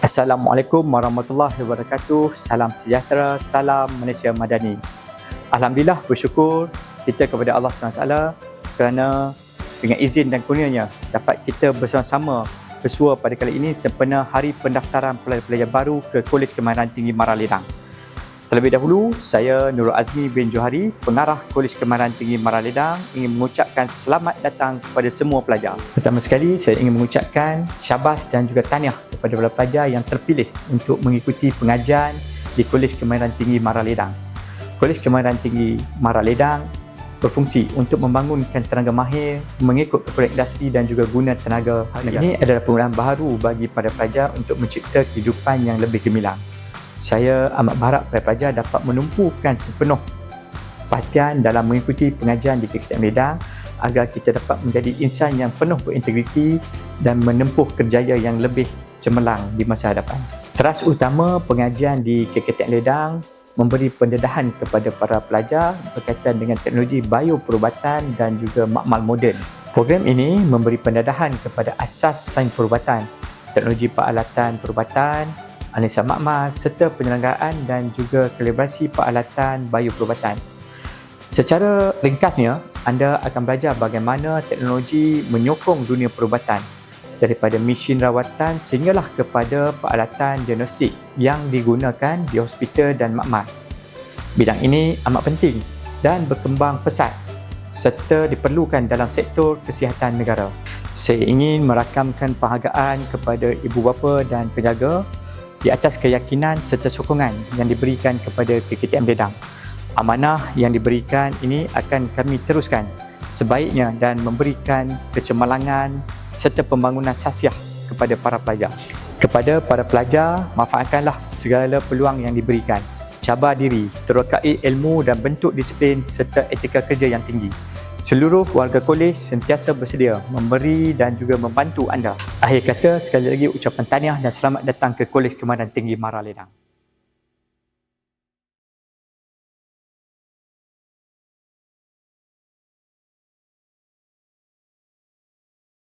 Assalamualaikum warahmatullahi wabarakatuh. Salam sejahtera, salam Malaysia Madani. Alhamdulillah, bersyukur kita kepada Allah SWT kerana dengan izin dan kurnianya dapat kita bersama-sama bersua pada kali ini sempena hari pendaftaran pelajar-pelajar baru ke Kolej Kemahiran Tinggi Maraledang. Terlebih dahulu, saya Nurul Azmi bin Johari, pengarah Kolej Kemahiran Tinggi Maraledang, ingin mengucapkan selamat datang kepada semua pelajar. Pertama sekali, saya ingin mengucapkan syabas dan juga tahniah kepada para pelajar yang terpilih untuk mengikuti pengajian di Kolej Kemahiran Tinggi Maraledang. Kolej Kemahiran Tinggi Maraledang berfungsi untuk membangunkan tenaga mahir mengikut kepada industri dan juga guna tenaga. Ini adalah penggunaan baharu bagi para pelajar untuk mencipta kehidupan yang lebih gemilang. Saya amat berharap para pelajar dapat menumpukan sepenuh perhatian dalam mengikuti pengajian di KKTM Ledang agar kita dapat menjadi insan yang penuh berintegriti dan menempuh kerjaya yang lebih cemerlang di masa hadapan. Teras utama pengajian di KKTM Ledang memberi pendedahan kepada para pelajar berkaitan dengan teknologi bioperubatan dan juga makmal moden. Program ini memberi pendedahan kepada asas sains perubatan, teknologi peralatan perubatan, analisa makmal serta penyelenggaraan dan juga kalibrasi peralatan bioperubatan. Secara ringkasnya, anda akan belajar bagaimana teknologi menyokong dunia perubatan daripada mesin rawatan sehinggalah kepada peralatan diagnostik yang digunakan di hospital dan makmal. Bidang ini amat penting dan berkembang pesat serta diperlukan dalam sektor kesihatan negara. Saya ingin merakamkan penghargaan kepada ibu bapa dan penjaga di atas keyakinan serta sokongan yang diberikan kepada KKTM Ledang. Amanah yang diberikan ini akan kami teruskan sebaiknya dan memberikan kecemerlangan serta pembangunan sasiah kepada para pelajar. Kepada para pelajar, manfaatkanlah segala peluang yang diberikan. Cabar diri, terokai ilmu dan bentuk disiplin serta etika kerja yang tinggi. Seluruh warga kolej sentiasa bersedia memberi dan juga membantu anda. Akhir kata, sekali lagi ucapan tahniah dan selamat datang ke Kolej Kemahiran Tinggi Maraledang.